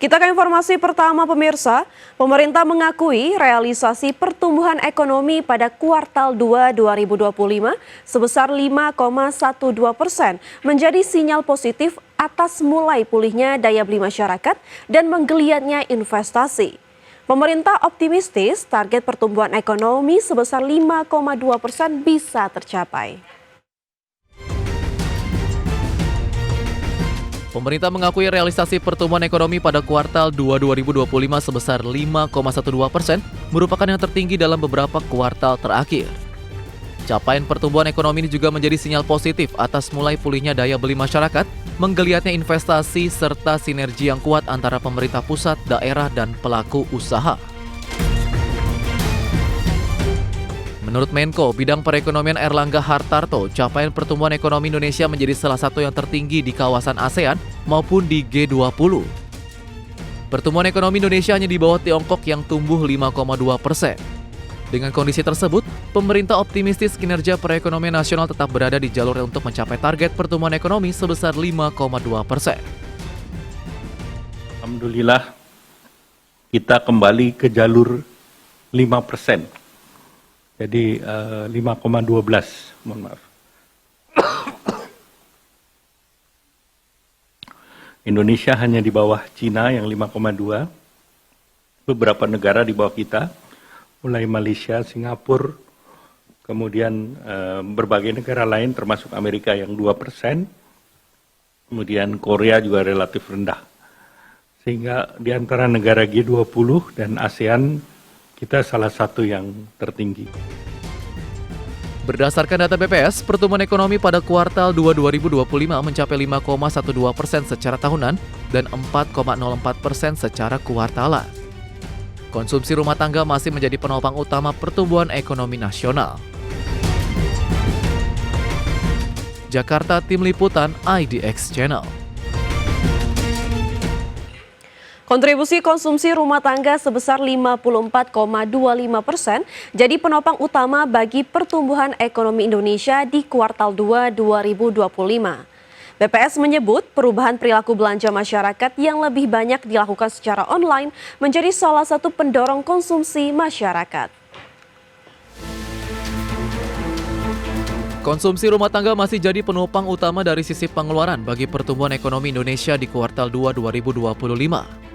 Kita ke informasi pertama pemirsa, pemerintah mengakui realisasi pertumbuhan ekonomi pada kuartal 2 2025 sebesar 5,12% menjadi sinyal positif atas mulai pulihnya daya beli masyarakat dan menggeliatnya investasi. Pemerintah optimistis target pertumbuhan ekonomi sebesar 5,2% bisa tercapai. Pemerintah mengakui realisasi pertumbuhan ekonomi pada kuartal 2 2025 sebesar 5,12% merupakan yang tertinggi dalam beberapa kuartal terakhir. Capaian pertumbuhan ekonomi ini juga menjadi sinyal positif atas mulai pulihnya daya beli masyarakat, menggeliatnya investasi, serta sinergi yang kuat antara pemerintah pusat, daerah, dan pelaku usaha. Menurut Menko Bidang Perekonomian Erlangga Hartarto, capaian pertumbuhan ekonomi Indonesia menjadi salah satu yang tertinggi di kawasan ASEAN maupun di G20. Pertumbuhan ekonomi Indonesia hanya di bawah Tiongkok yang tumbuh 5,2%. Dengan kondisi tersebut, pemerintah optimistis kinerja perekonomian nasional tetap berada di jalur untuk mencapai target pertumbuhan ekonomi sebesar 5,2%. Alhamdulillah, kita kembali ke jalur 5%. Jadi 5,12, mohon maaf. Indonesia hanya di bawah Cina yang 5,2, beberapa negara di bawah kita, mulai Malaysia, Singapura, kemudian berbagai negara lain termasuk Amerika yang 2%, kemudian Korea juga relatif rendah. Sehingga di antara negara G20 dan ASEAN, kita salah satu yang tertinggi. Berdasarkan data BPS, pertumbuhan ekonomi pada kuartal 2 2025 mencapai 5,12% secara tahunan dan 4,04% secara kuartalan. Konsumsi rumah tangga masih menjadi penopang utama pertumbuhan ekonomi nasional. Jakarta, Tim Liputan IDX Channel. Kontribusi konsumsi rumah tangga sebesar 54,25% jadi penopang utama bagi pertumbuhan ekonomi Indonesia di kuartal 2 2025. BPS menyebut perubahan perilaku belanja masyarakat yang lebih banyak dilakukan secara online menjadi salah satu pendorong konsumsi masyarakat. Konsumsi rumah tangga masih jadi penopang utama dari sisi pengeluaran bagi pertumbuhan ekonomi Indonesia di kuartal 2 2025.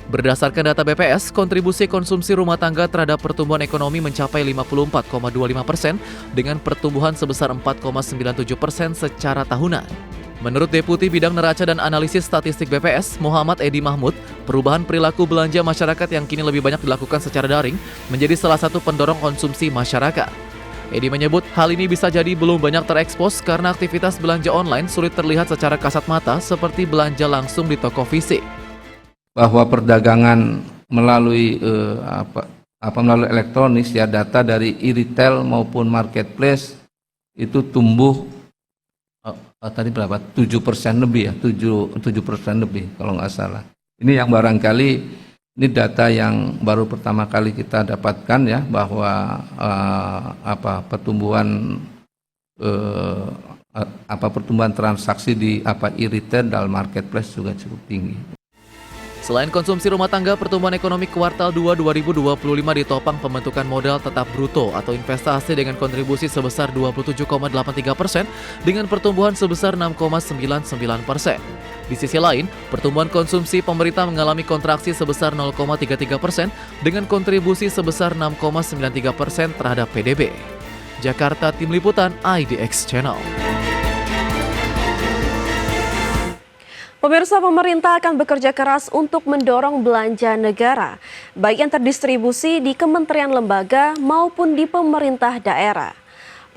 Berdasarkan data BPS, kontribusi konsumsi rumah tangga terhadap pertumbuhan ekonomi mencapai 54,25% dengan pertumbuhan sebesar 4,97% secara tahunan. Menurut Deputi Bidang Neraca dan Analisis Statistik BPS, Muhammad Edi Mahmud, perubahan perilaku belanja masyarakat yang kini lebih banyak dilakukan secara daring menjadi salah satu pendorong konsumsi masyarakat. Edi menyebut hal ini bisa jadi belum banyak terekspos karena aktivitas belanja online sulit terlihat secara kasat mata seperti belanja langsung di toko fisik. Bahwa perdagangan melalui melalui elektronik ya, data dari e-retail maupun marketplace itu tumbuh tadi berapa? 7% lebih ya, 7% lebih kalau nggak salah. Ini yang barangkali ini data yang baru pertama kali kita dapatkan ya, bahwa pertumbuhan pertumbuhan transaksi di e-retail dan marketplace juga cukup tinggi. Selain konsumsi rumah tangga, pertumbuhan ekonomi kuartal 2 2025 ditopang pembentukan modal tetap bruto atau investasi dengan kontribusi sebesar 27,83% dengan pertumbuhan sebesar 6,99%. Di sisi lain, pertumbuhan konsumsi pemerintah mengalami kontraksi sebesar 0,33% dengan kontribusi sebesar 6,93% terhadap PDB. Jakarta, Tim Liputan IDX Channel. Pemirsa, pemerintah akan bekerja keras untuk mendorong belanja negara, baik yang terdistribusi di kementerian lembaga maupun di pemerintah daerah.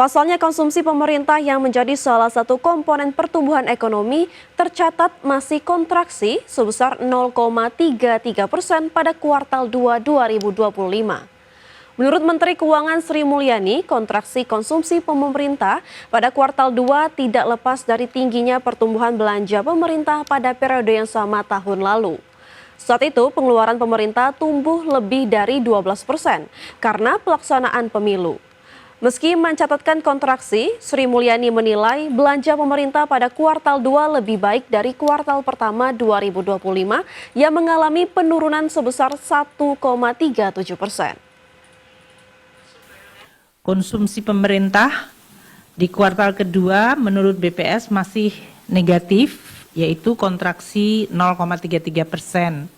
Pasalnya konsumsi pemerintah yang menjadi salah satu komponen pertumbuhan ekonomi tercatat masih kontraksi sebesar 0,33% pada kuartal 2 2025. Menurut Menteri Keuangan Sri Mulyani, kontraksi konsumsi pemerintah pada kuartal 2 tidak lepas dari tingginya pertumbuhan belanja pemerintah pada periode yang sama tahun lalu. Saat itu, pengeluaran pemerintah tumbuh lebih dari 12% karena pelaksanaan pemilu. Meski mencatatkan kontraksi, Sri Mulyani menilai belanja pemerintah pada kuartal 2 lebih baik dari kuartal pertama 2025 yang mengalami penurunan sebesar 1,37%. Konsumsi pemerintah di kuartal kedua menurut BPS masih negatif, yaitu kontraksi 0,33%.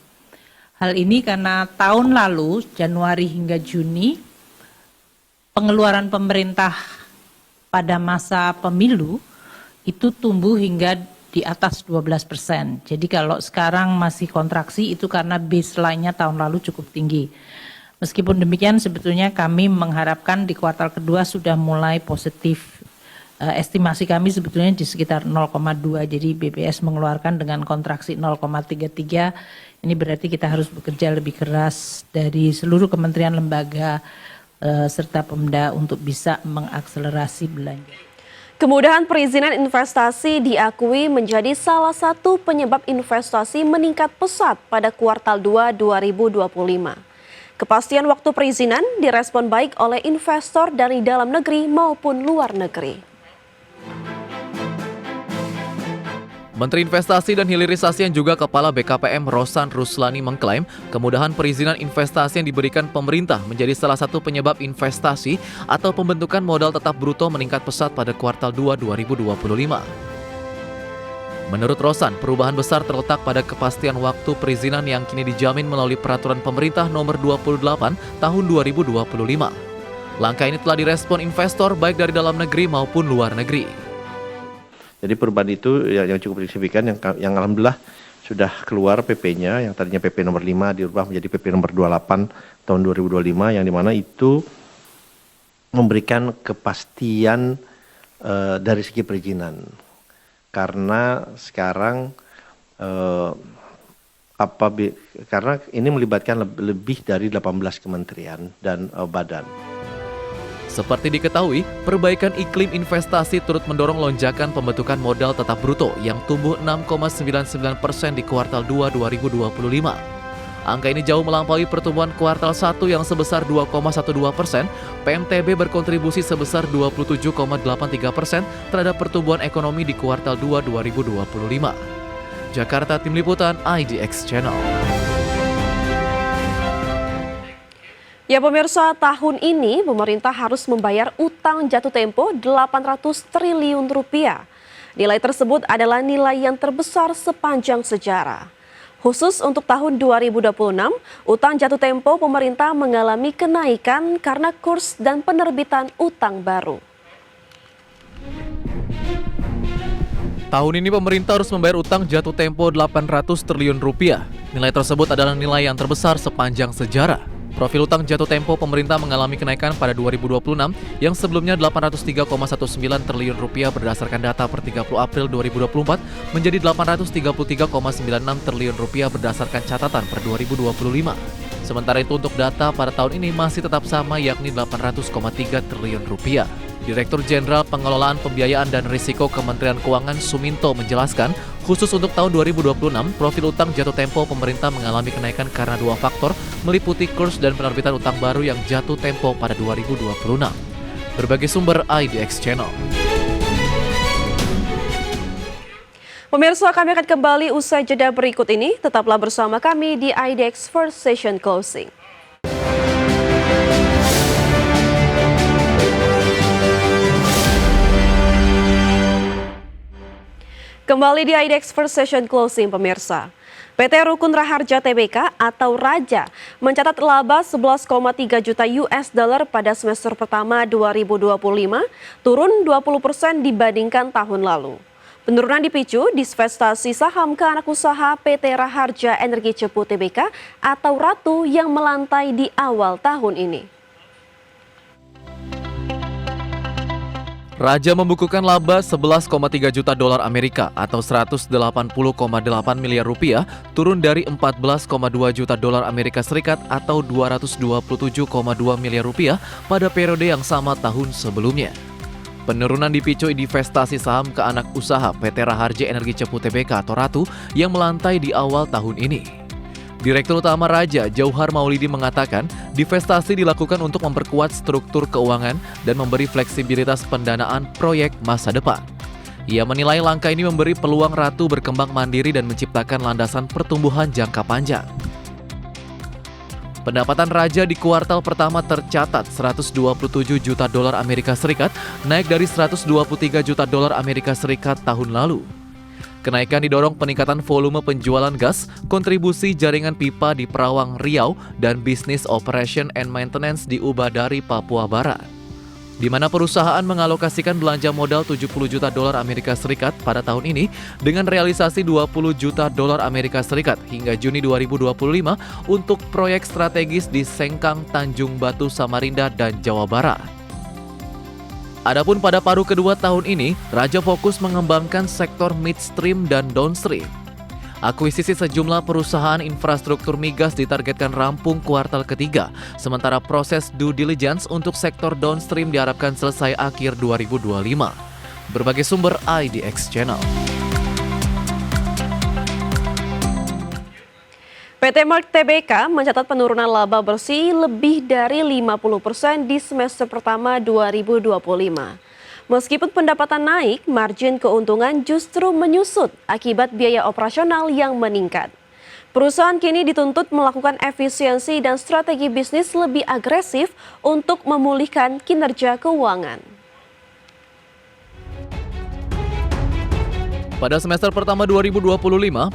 Hal ini karena tahun lalu, Januari hingga Juni, pengeluaran pemerintah pada masa pemilu itu tumbuh hingga di atas 12%. Jadi kalau sekarang masih kontraksi itu karena baseline-nya tahun lalu cukup tinggi. Meskipun demikian sebetulnya kami mengharapkan di kuartal kedua sudah mulai positif. Estimasi kami sebetulnya di sekitar 0,2, jadi BPS mengeluarkan dengan kontraksi 0,33. Ini berarti kita harus bekerja lebih keras dari seluruh kementerian lembaga serta Pemda untuk bisa mengakselerasi belanja. Kemudahan perizinan investasi diakui menjadi salah satu penyebab investasi meningkat pesat pada kuartal 2 2025. Kepastian waktu perizinan direspon baik oleh investor dari dalam negeri maupun luar negeri. Menteri Investasi dan Hilirisasi yang juga Kepala BKPM Rosan Ruslani mengklaim kemudahan perizinan investasi yang diberikan pemerintah menjadi salah satu penyebab investasi atau pembentukan modal tetap bruto meningkat pesat pada kuartal 2 2025. Menurut Rosan, perubahan besar terletak pada kepastian waktu perizinan yang kini dijamin melalui Peraturan Pemerintah Nomor 28 Tahun 2025. Langkah ini telah direspon investor baik dari dalam negeri maupun luar negeri. Jadi perubahan itu yang cukup signifikan yang alhamdulillah sudah keluar PP-nya yang tadinya PP nomor 5 dirubah menjadi PP nomor 28 tahun 2025 yang dimana itu memberikan kepastian dari segi perizinan. Karena sekarang karena ini melibatkan lebih dari 18 kementerian dan badan. Seperti diketahui, perbaikan iklim investasi turut mendorong lonjakan pembentukan modal tetap bruto yang tumbuh 6,99% di kuartal 2 2025. Angka ini jauh melampaui pertumbuhan kuartal 1 yang sebesar 2,12%. PMTB berkontribusi sebesar 27,83% terhadap pertumbuhan ekonomi di kuartal 2 2025. Jakarta, Tim Liputan IDX Channel. Ya pemirsa, tahun ini pemerintah harus membayar utang jatuh tempo 800 triliun rupiah. Nilai tersebut adalah nilai yang terbesar sepanjang sejarah. Khusus untuk tahun 2026, utang jatuh tempo pemerintah mengalami kenaikan karena kurs dan penerbitan utang baru. Tahun ini pemerintah harus membayar utang jatuh tempo 800 triliun rupiah. Nilai tersebut adalah nilai yang terbesar sepanjang sejarah. Profil utang jatuh tempo pemerintah mengalami kenaikan pada 2026 yang sebelumnya 803,19 triliun rupiah berdasarkan data per 30 April 2024 menjadi 833,96 triliun rupiah berdasarkan catatan per 2025. Sementara itu untuk data pada tahun ini masih tetap sama yakni 800,3 triliun rupiah. Direktur Jenderal Pengelolaan Pembiayaan dan Risiko Kementerian Keuangan Suminto menjelaskan, khusus untuk tahun 2026, profil utang jatuh tempo pemerintah mengalami kenaikan karena dua faktor, meliputi kurs dan penerbitan utang baru yang jatuh tempo pada 2026. Berbagai sumber IDX Channel. Pemirsa, kami akan kembali usai jeda berikut ini. Tetaplah bersama kami di IDX First Session Closing. Kembali di IDX First Session Closing, pemirsa. PT Rukun Raharja Tbk atau Raja mencatat laba 11,3 juta US dollar pada semester pertama 2025, turun 20% dibandingkan tahun lalu. Penurunan dipicu divestasi saham ke anak usaha PT Raharja Energi Cepu Tbk atau Ratu yang melantai di awal tahun ini. Raja membukukan laba 11,3 juta dolar Amerika atau 180,8 miliar rupiah, turun dari 14,2 juta dolar Amerika Serikat atau 227,2 miliar rupiah pada periode yang sama tahun sebelumnya. Penurunan dipicu divestasi saham ke anak usaha PT Raharja Energi Cepu Tbk atau Ratu yang melantai di awal tahun ini. Direktur Utama Raja, Jauhar Maulidi mengatakan, divestasi dilakukan untuk memperkuat struktur keuangan dan memberi fleksibilitas pendanaan proyek masa depan. Ia menilai langkah ini memberi peluang Ratu berkembang mandiri dan menciptakan landasan pertumbuhan jangka panjang. Pendapatan Raja di kuartal pertama tercatat 127 juta dolar Amerika Serikat, naik dari 123 juta dolar Amerika Serikat tahun lalu. Kenaikan didorong peningkatan volume penjualan gas, kontribusi jaringan pipa di Perawang, Riau, dan bisnis operation and maintenance di Ubadari, Papua Barat, di mana perusahaan mengalokasikan belanja modal 70 juta dolar Amerika Serikat pada tahun ini dengan realisasi 20 juta dolar Amerika Serikat hingga Juni 2025 untuk proyek strategis di Sengkang, Tanjung Batu, Samarinda, dan Jawa Barat. Adapun pada paruh kedua tahun ini, Raja fokus mengembangkan sektor midstream dan downstream. Akuisisi sejumlah perusahaan infrastruktur migas ditargetkan rampung kuartal ketiga, sementara proses due diligence untuk sektor downstream diharapkan selesai akhir 2025. Berbagai sumber IDX Channel. PT Mark Tbk mencatat penurunan laba bersih lebih dari 50% di semester pertama 2025. Meskipun pendapatan naik, margin keuntungan justru menyusut akibat biaya operasional yang meningkat. Perusahaan kini dituntut melakukan efisiensi dan strategi bisnis lebih agresif untuk memulihkan kinerja keuangan. Pada semester pertama 2025,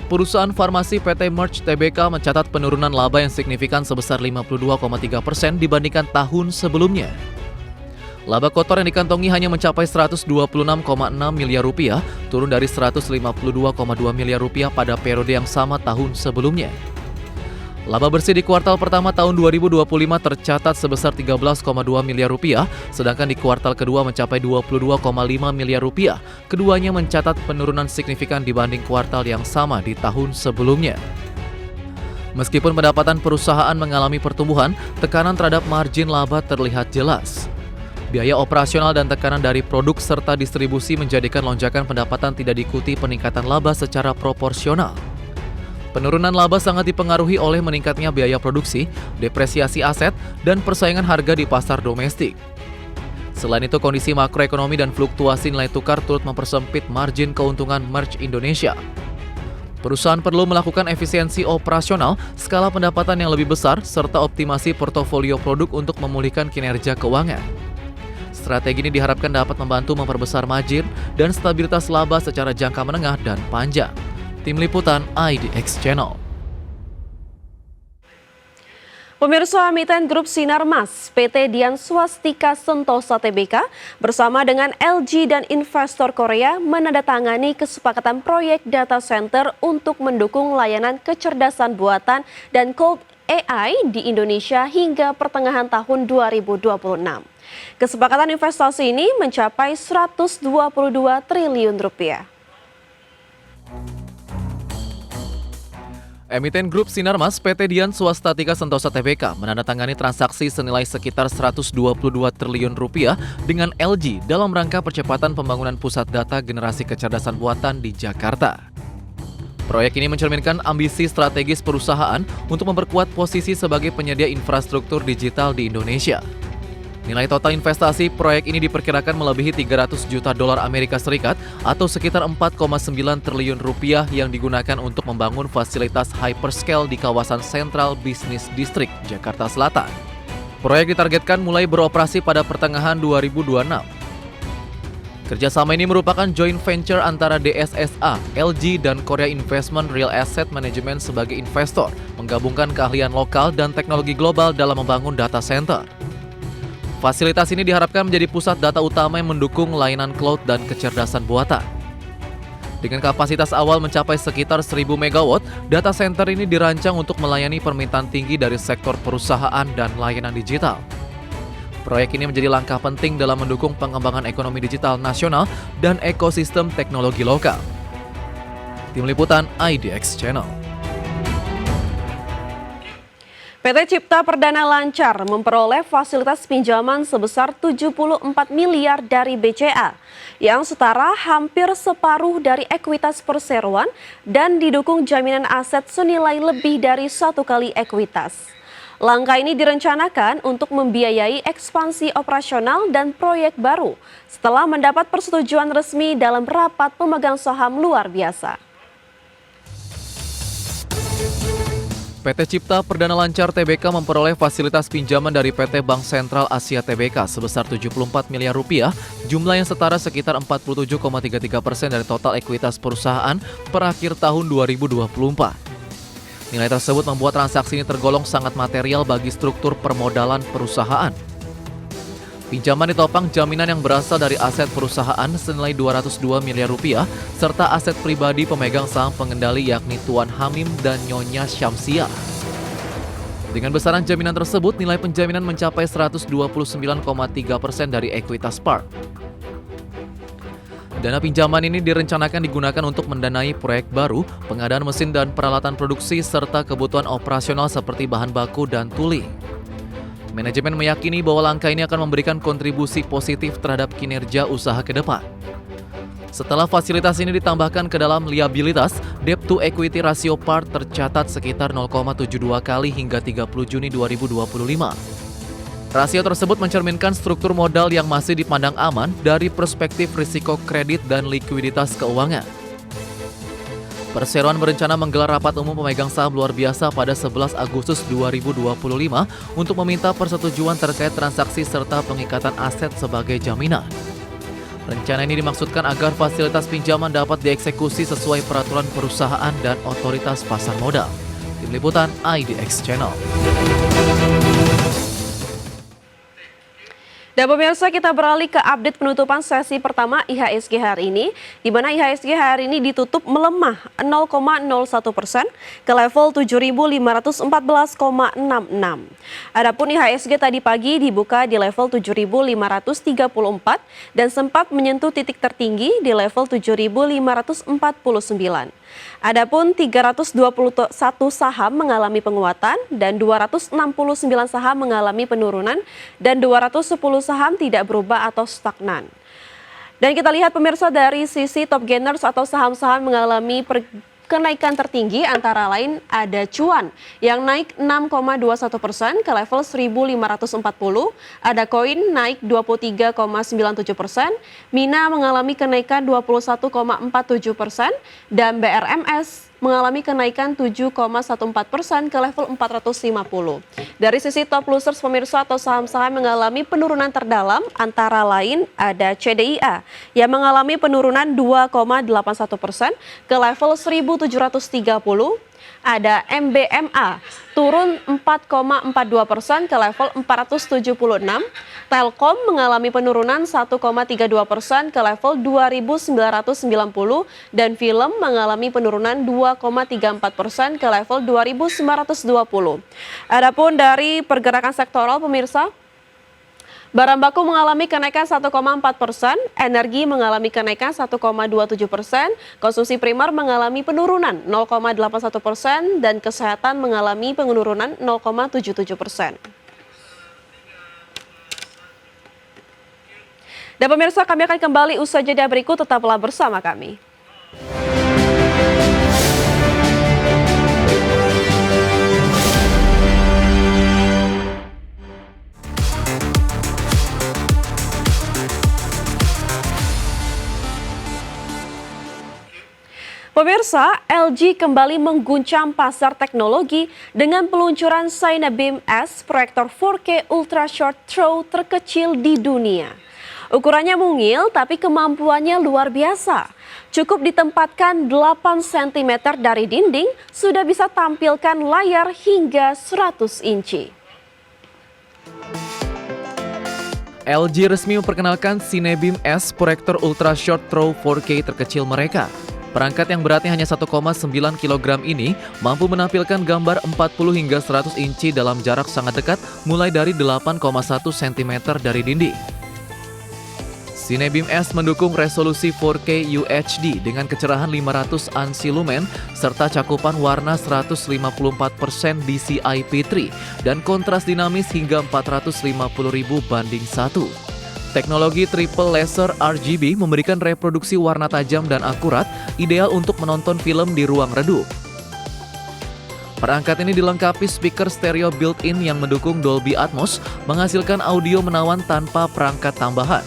perusahaan farmasi PT Merch Tbk mencatat penurunan laba yang signifikan sebesar 52,3% dibandingkan tahun sebelumnya. Laba kotor yang dikantongi hanya mencapai 126,6 miliar rupiah, turun dari 152,2 miliar rupiah pada periode yang sama tahun sebelumnya. Laba bersih di kuartal pertama tahun 2025 tercatat sebesar 13,2 miliar rupiah, sedangkan di kuartal kedua mencapai 22,5 miliar rupiah. Keduanya mencatat penurunan signifikan dibanding kuartal yang sama di tahun sebelumnya. Meskipun pendapatan perusahaan mengalami pertumbuhan, tekanan terhadap margin laba terlihat jelas. Biaya operasional dan tekanan dari produk serta distribusi menjadikan lonjakan pendapatan tidak diikuti peningkatan laba secara proporsional. Penurunan laba sangat dipengaruhi oleh meningkatnya biaya produksi, depresiasi aset, dan persaingan harga di pasar domestik. Selain itu, kondisi makroekonomi dan fluktuasi nilai tukar turut mempersempit margin keuntungan Merch Indonesia. Perusahaan perlu melakukan efisiensi operasional, skala pendapatan yang lebih besar, serta optimasi portofolio produk untuk memulihkan kinerja keuangan. Strategi ini diharapkan dapat membantu memperbesar margin dan stabilitas laba secara jangka menengah dan panjang. Tim Liputan IDX Channel. Pemirsa, emiten grup Sinarmas, PT Dian Swastika Sentosa Tbk bersama dengan LG dan investor Korea menandatangani kesepakatan proyek data center untuk mendukung layanan kecerdasan buatan dan cloud AI di Indonesia hingga pertengahan tahun 2026. Kesepakatan investasi ini mencapai 122 triliun rupiah. Emiten grup Sinarmas PT Dian Swastika Sentosa Tbk menandatangani transaksi senilai sekitar 122 triliun rupiah dengan LG dalam rangka percepatan pembangunan pusat data generasi kecerdasan buatan di Jakarta. Proyek ini mencerminkan ambisi strategis perusahaan untuk memperkuat posisi sebagai penyedia infrastruktur digital di Indonesia. Nilai total investasi proyek ini diperkirakan melebihi 300 juta dolar Amerika Serikat atau sekitar 4,9 triliun rupiah yang digunakan untuk membangun fasilitas hyperscale di kawasan Central Business District, Jakarta Selatan. Proyek ditargetkan mulai beroperasi pada pertengahan 2026. Kerjasama ini merupakan joint venture antara DSSA, LG, dan Korea Investment Real Asset Management sebagai investor, menggabungkan keahlian lokal dan teknologi global dalam membangun data center. Fasilitas ini diharapkan menjadi pusat data utama yang mendukung layanan cloud dan kecerdasan buatan. Dengan kapasitas awal mencapai sekitar 1.000 MW, data center ini dirancang untuk melayani permintaan tinggi dari sektor perusahaan dan layanan digital. Proyek ini menjadi langkah penting dalam mendukung pengembangan ekonomi digital nasional dan ekosistem teknologi lokal. Tim Liputan IDX Channel. PT Cipta Perdana Lancar memperoleh fasilitas pinjaman sebesar 74 miliar dari BCA, yang setara hampir separuh dari ekuitas perseroan dan didukung jaminan aset senilai lebih dari 1 kali ekuitas. Langkah ini direncanakan untuk membiayai ekspansi operasional dan proyek baru setelah mendapat persetujuan resmi dalam rapat pemegang saham luar biasa. PT Cipta Perdana Lancar Tbk memperoleh fasilitas pinjaman dari PT Bank Sentral Asia Tbk sebesar 74 miliar rupiah, jumlah yang setara sekitar 47,33% dari total ekuitas perusahaan per akhir tahun 2024. Nilai tersebut membuat transaksi ini tergolong sangat material bagi struktur permodalan perusahaan. Pinjaman ditopang jaminan yang berasal dari aset perusahaan senilai 202 miliar rupiah serta aset pribadi pemegang saham pengendali yakni Tuan Hamim dan Nyonya Syamsiah. Dengan besaran jaminan tersebut, nilai penjaminan mencapai 129,3% dari ekuitas par. Dana pinjaman ini direncanakan digunakan untuk mendanai proyek baru, pengadaan mesin dan peralatan produksi, serta kebutuhan operasional seperti bahan baku dan tuli. Manajemen meyakini bahwa langkah ini akan memberikan kontribusi positif terhadap kinerja usaha ke depan. Setelah fasilitas ini ditambahkan ke dalam liabilitas, debt to equity ratio PAR tercatat sekitar 0,72 kali hingga 30 Juni 2025. Rasio tersebut mencerminkan struktur modal yang masih dipandang aman dari perspektif risiko kredit dan likuiditas keuangan. Perseroan berencana menggelar rapat umum pemegang saham luar biasa pada 11 Agustus 2025 untuk meminta persetujuan terkait transaksi serta pengikatan aset sebagai jaminan. Rencana ini dimaksudkan agar fasilitas pinjaman dapat dieksekusi sesuai peraturan perusahaan dan otoritas pasar modal. Tim Liputan IDX Channel. Dan pemirsa, kita beralih ke update penutupan sesi pertama IHSG hari ini, di mana IHSG hari ini ditutup melemah 0,01% ke level 7.514,66. Adapun IHSG tadi pagi dibuka di level 7.534 dan sempat menyentuh titik tertinggi di level 7.549. Adapun 321 saham mengalami penguatan dan 269 saham mengalami penurunan dan 210 saham tidak berubah atau stagnan. Dan kita lihat pemirsa dari sisi top gainers atau saham-saham mengalami kenaikan tertinggi antara lain ada Cuan yang naik 6,21% ke level 1.540, ada Koin naik 23,97%, Mina mengalami kenaikan 21,47% dan BRMS mengalami kenaikan 7,14% ke level 450. Dari sisi top losers pemirsa atau saham-saham mengalami penurunan terdalam antara lain ada CDIA yang mengalami penurunan 2,81% ke level 1.730. Ada MBMA turun 4,42% ke level 476. Telkom mengalami penurunan 1,32% ke level 2.990 dan film mengalami penurunan 2,34% ke level 2.920. Adapun dari pergerakan sektoral pemirsa, barang baku mengalami kenaikan 1,4%, energi mengalami kenaikan 1,27%, konsumsi primer mengalami penurunan 0,81% dan kesehatan mengalami penurunan 0,77%. Dan pemirsa, kami akan kembali usai jeda berikut, tetaplah bersama kami. Pemirsa, LG kembali mengguncang pasar teknologi dengan peluncuran Cinebeam S, proyektor 4K Ultra Short Throw terkecil di dunia. Ukurannya mungil tapi kemampuannya luar biasa. Cukup ditempatkan 8 cm dari dinding, sudah bisa tampilkan layar hingga 100 inci. LG resmi memperkenalkan Cinebeam S, proyektor Ultra Short Throw 4K terkecil mereka. Perangkat yang beratnya hanya 1,9 kg ini mampu menampilkan gambar 40 hingga 100 inci dalam jarak sangat dekat mulai dari 8,1 cm dari dinding. Cinebeam S mendukung resolusi 4K UHD dengan kecerahan 500 ANSI lumen serta cakupan warna 154% DCI-P3 dan kontras dinamis hingga 450.000 banding 1. Teknologi triple laser RGB memberikan reproduksi warna tajam dan akurat, ideal untuk menonton film di ruang redup. Perangkat ini dilengkapi speaker stereo built-in yang mendukung Dolby Atmos, menghasilkan audio menawan tanpa perangkat tambahan.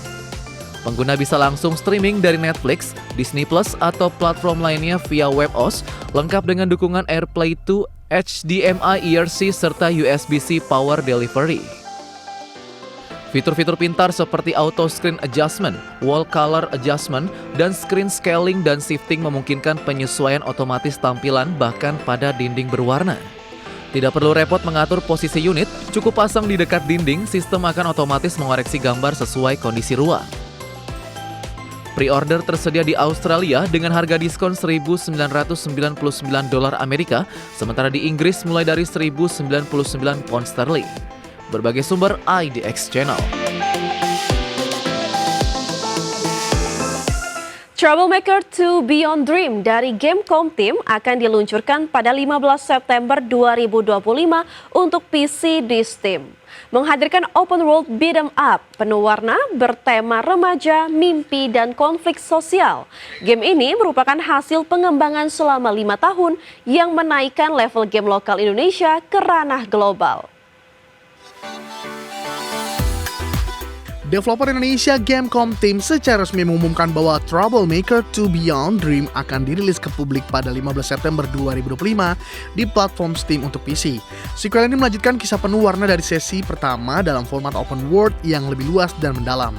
Pengguna bisa langsung streaming dari Netflix, Disney Plus, atau platform lainnya via WebOS, lengkap dengan dukungan AirPlay 2, HDMI ERC, serta USB-C Power Delivery. Fitur-fitur pintar seperti Auto Screen Adjustment, Wall Color Adjustment, dan Screen Scaling dan Shifting memungkinkan penyesuaian otomatis tampilan bahkan pada dinding berwarna. Tidak perlu repot mengatur posisi unit, cukup pasang di dekat dinding, sistem akan otomatis mengoreksi gambar sesuai kondisi ruang. Pre-order tersedia di Australia dengan harga diskon $1.999 Amerika, sementara di Inggris mulai dari $1.099 pound sterling. Berbagai sumber IDX Channel. Troublemaker 2 Beyond Dream dari Gamecom Team akan diluncurkan pada 15 September 2025 untuk PC di Steam. Menghadirkan open world beat 'em up penuh warna bertema remaja, mimpi, dan konflik sosial. Game ini merupakan hasil pengembangan selama 5 tahun yang menaikkan level game lokal Indonesia ke ranah global. Developer Indonesia Gamecom Team secara resmi mengumumkan bahwa Troublemaker 2 Beyond Dream akan dirilis ke publik pada 15 September 2025 di platform Steam untuk PC. Sequel ini melanjutkan kisah penuh warna dari sesi pertama dalam format open world yang lebih luas dan mendalam.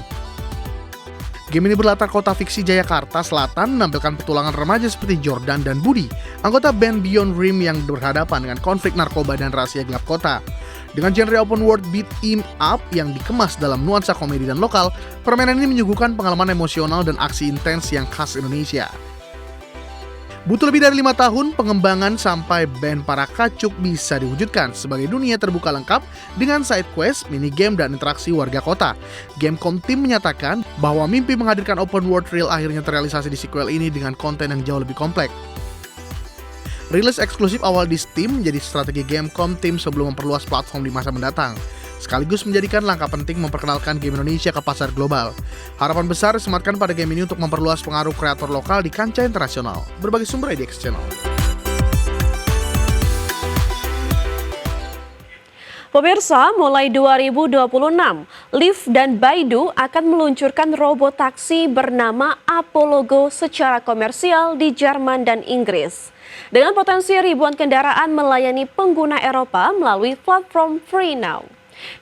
Game ini berlatar kota fiksi Jayakarta Selatan, menampilkan petualangan remaja seperti Jordan dan Budi, anggota band Beyond Dream yang berhadapan dengan konflik narkoba dan rahasia gelap kota. Dengan genre open world beat 'em up yang dikemas dalam nuansa komedi dan lokal, permainan ini menyuguhkan pengalaman emosional dan aksi intens yang khas Indonesia. Butuh lebih dari 5 tahun pengembangan sampai band para kacuk bisa diwujudkan sebagai dunia terbuka lengkap dengan side quest, minigame, dan interaksi warga kota. Gamecom Team menyatakan bahwa mimpi menghadirkan open world real akhirnya terrealisasi di sequel ini dengan konten yang jauh lebih kompleks. Rilis eksklusif awal di Steam menjadi strategi Gamecom Team sebelum memperluas platform di masa mendatang, sekaligus menjadikan langkah penting memperkenalkan game Indonesia ke pasar global. Harapan besar disematkan pada game ini untuk memperluas pengaruh kreator lokal di kancah internasional. Berbagai sumber IDX Channel. Pemirsa, mulai 2026, Lyft dan Baidu akan meluncurkan robot taksi bernama Apollo secara komersial di Jerman dan Inggris. Dengan potensi ribuan kendaraan melayani pengguna Eropa melalui platform FreeNow.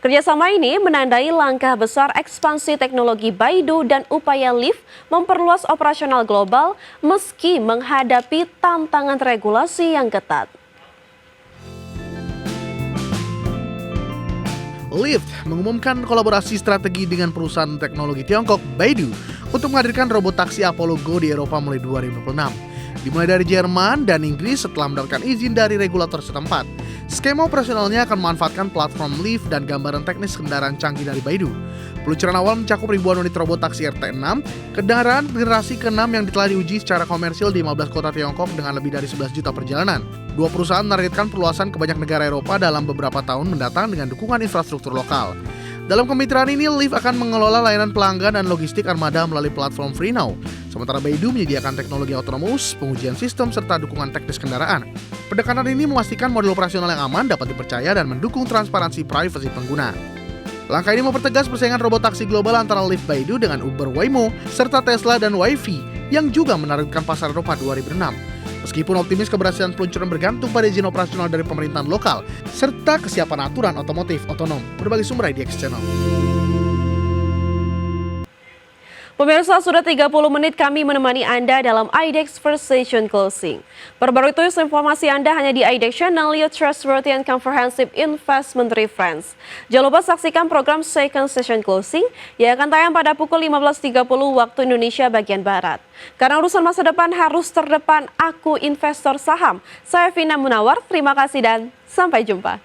Kerjasama ini menandai langkah besar ekspansi teknologi Baidu dan upaya Lyft memperluas operasional global meski menghadapi tantangan regulasi yang ketat. Lyft mengumumkan kolaborasi strategi dengan perusahaan teknologi Tiongkok Baidu untuk menghadirkan robot taksi Apollo Go di Eropa mulai 2026. Dimulai dari Jerman dan Inggris setelah mendapatkan izin dari regulator setempat. Skema operasionalnya akan memanfaatkan platform Lyft dan gambaran teknis kendaraan canggih dari Baidu. Peluncuran awal mencakup ribuan unit robot taksi RT6, kendaraan generasi ke-6 yang telah diuji secara komersil di 15 kota Tiongkok dengan lebih dari 11 juta perjalanan. Dua perusahaan menargetkan perluasan ke banyak negara Eropa dalam beberapa tahun mendatang dengan dukungan infrastruktur lokal. Dalam kemitraan ini, Lyft akan mengelola layanan pelanggan dan logistik armada melalui platform FreeNow. Sementara Baidu menyediakan teknologi otonomus, pengujian sistem, serta dukungan teknis kendaraan. Pendekatan ini memastikan model operasional yang aman, dapat dipercaya, dan mendukung transparansi privasi pengguna. Langkah ini mempertegas persaingan robot taksi global antara Lyft Baidu dengan Uber Waymo, serta Tesla dan Wayve yang juga menargetkan pasar Eropa 2006. Meskipun optimis keberhasilan peluncuran bergantung pada izin operasional dari pemerintahan lokal, serta kesiapan aturan otomotif otonom. Berbagai sumber IDX Channel. Pemirsa, sudah 30 menit kami menemani Anda dalam IDX First Station Closing. Perbarui terus informasi Anda hanya di IDX Channel, your trustworthy and comprehensive investment reference. Jangan lupa saksikan program Second Station Closing yang akan tayang pada pukul 15.30 waktu Indonesia bagian Barat. Karena urusan masa depan harus terdepan, aku investor saham. Saya Vina Munawar, terima kasih dan sampai jumpa.